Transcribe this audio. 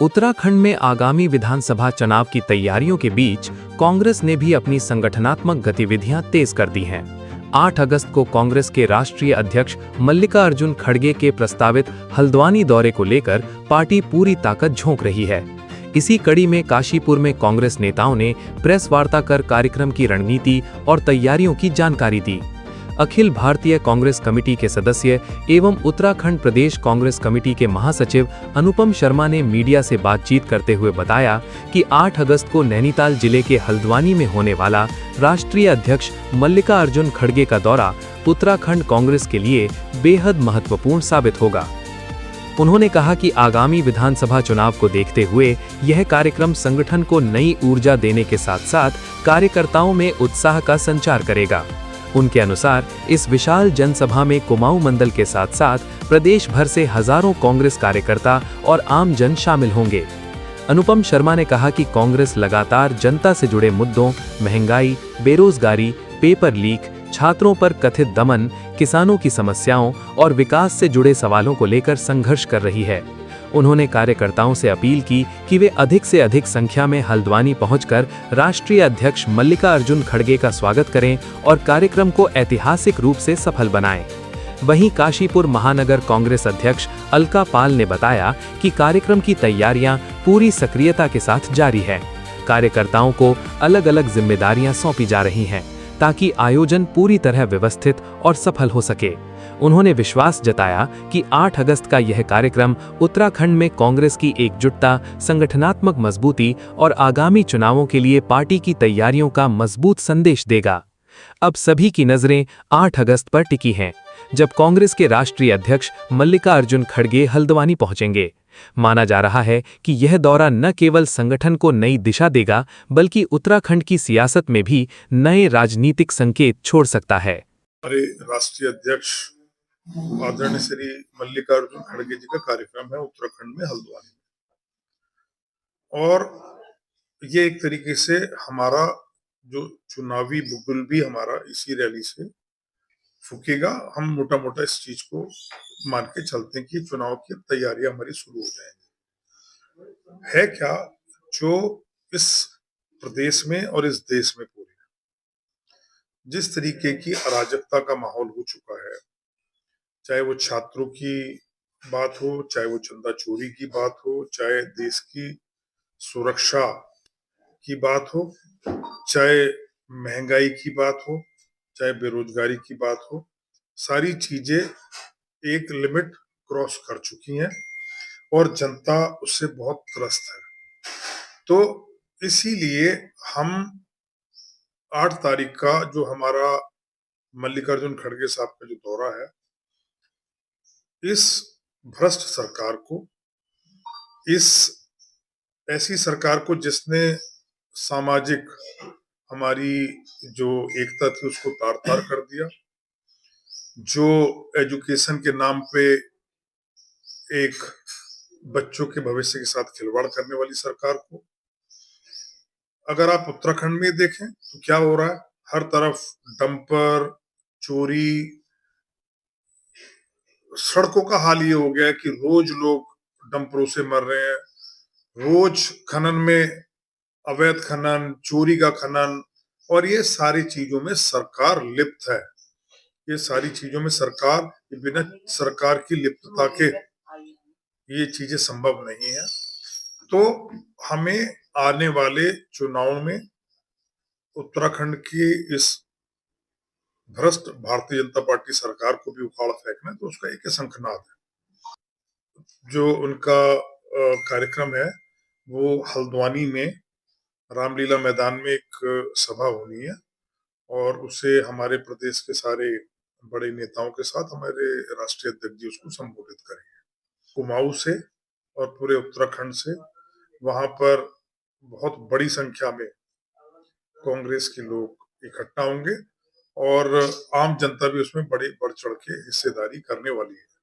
उत्तराखंड में आगामी विधानसभा चुनाव की तैयारियों के बीच कांग्रेस ने भी अपनी संगठनात्मक गतिविधियां तेज कर दी हैं। 8 अगस्त को कांग्रेस के राष्ट्रीय अध्यक्ष मल्लिकार्जुन खड़गे के प्रस्तावित हल्द्वानी दौरे को लेकर पार्टी पूरी ताकत झोंक रही है। इसी कड़ी में काशीपुर में कांग्रेस नेताओं ने प्रेस वार्ता कर कार्यक्रम की रणनीति और तैयारियों की जानकारी दी। अखिल भारतीय कांग्रेस कमेटी के सदस्य एवं उत्तराखंड प्रदेश कांग्रेस कमेटी के महासचिव अनुपम शर्मा ने मीडिया से बातचीत करते हुए बताया कि 8 अगस्त को नैनीताल जिले के हल्द्वानी में होने वाला राष्ट्रीय अध्यक्ष मल्लिकार्जुन खड़गे का दौरा उत्तराखंड कांग्रेस के लिए बेहद महत्वपूर्ण साबित होगा। उन्होंने कहा कि आगामी विधानसभा चुनाव को देखते हुए यह कार्यक्रम संगठन को नई ऊर्जा देने के साथ साथ कार्यकर्ताओं में उत्साह का संचार करेगा। उनके अनुसार इस विशाल जनसभा में कुमाऊं मंडल के साथ साथ प्रदेश भर से हजारों कांग्रेस कार्यकर्ता और आम जन शामिल होंगे। अनुपम शर्मा ने कहा कि कांग्रेस लगातार जनता से जुड़े मुद्दों, महंगाई, बेरोजगारी, पेपर लीक, छात्रों पर कथित दमन, किसानों की समस्याओं और विकास से जुड़े सवालों को लेकर संघर्ष कर रही है। उन्होंने कार्यकर्ताओं से अपील की कि वे अधिक से अधिक संख्या में हल्द्वानी पहुंचकर राष्ट्रीय अध्यक्ष मल्लिकार्जुन खड़गे का स्वागत करें और कार्यक्रम को ऐतिहासिक रूप से सफल बनाएं। वहीं काशीपुर महानगर कांग्रेस अध्यक्ष अलका पाल ने बताया कि कार्यक्रम की तैयारियां पूरी सक्रियता के साथ जारी है। कार्यकर्ताओं को अलग अलग जिम्मेदारियां सौंपी जा रही हैं ताकि आयोजन पूरी तरह व्यवस्थित और सफल हो सके। उन्होंने विश्वास जताया कि 8 अगस्त का यह कार्यक्रम उत्तराखंड में कांग्रेस की एकजुटता, संगठनात्मक मजबूती और आगामी चुनावों के लिए पार्टी की तैयारियों का मजबूत संदेश देगा। अब सभी की नजरें 8 अगस्त पर टिकी हैं, जब कांग्रेस के राष्ट्रीय अध्यक्ष मल्लिकार्जुन खड़गे हल्द्वानी पहुंचेंगे। माना जा रहा है कि यह दौरा न केवल संगठन को नई दिशा देगा, बल्कि उत्तराखंड की सियासत में भी नए राजनीतिक संकेत छोड़ सकता है। हमारे राष्ट्रीय अध्यक्ष आदरणीय श्री मल्लिकार्जुन खड़गे जी का कार्यक्रम है उत्तराखंड में हल्द्वानी में, और ये एक तरीके से हमारा जो चुनावी बुलबुल भी हमारा इसी रैली से फूकेगा। हम मोटा मोटा इस चीज को मान के चलते हैं कि चुनाव की तैयारियां हमारी शुरू हो जाएंगी। है क्या जो इस प्रदेश में और इस देश में पूरी जिस तरीके की अराजकता का माहौल हो चुका है, चाहे वो छात्रों की बात हो, चाहे वो चंदा चोरी की बात हो, चाहे देश की सुरक्षा की बात हो, चाहे महंगाई की बात हो, चाहे बेरोजगारी की बात हो, सारी चीजें एक लिमिट क्रॉस कर चुकी हैं और जनता उससे बहुत त्रस्त है। तो इसीलिए हम 8 तारीख का जो हमारा मल्लिकार्जुन खड़गे साहब का जो दौरा है, इस भ्रष्ट सरकार को, इस ऐसी सरकार को जिसने सामाजिक हमारी जो एकता थी उसको तार तार कर दिया, जो एजुकेशन के नाम पे एक बच्चों के भविष्य के साथ खिलवाड़ करने वाली सरकार को, अगर आप उत्तराखंड में देखें तो क्या हो रहा है, हर तरफ डंपर, चोरी, सड़कों का हाल ये हो गया है कि रोज लोग डंपरों से मर रहे हैं, रोज खनन में अवैध खनन, चोरी का खनन, और ये सारी चीजों में सरकार लिप्त है। ये सारी चीजों में सरकार, बिना सरकार की लिप्तता के ये चीजें संभव नहीं है। तो हमें आने वाले चुनाव में उत्तराखंड की इस भ्रष्ट भारतीय जनता पार्टी सरकार को भी उखाड़ फेंकना है, तो उसका एक शंखनाद है। जो उनका कार्यक्रम है वो हल्द्वानी में रामलीला मैदान में एक सभा होनी है, और उसे हमारे प्रदेश के सारे बड़े नेताओं के साथ हमारे राष्ट्रीय अध्यक्ष जी उसको संबोधित करेंगे। कुमाऊं से और पूरे उत्तराखंड से वहां पर बहुत बड़ी संख्या में कांग्रेस के लोग इकट्ठा होंगे और आम जनता भी उसमें बड़ी बढ़ चढ़ के हिस्सेदारी करने वाली है।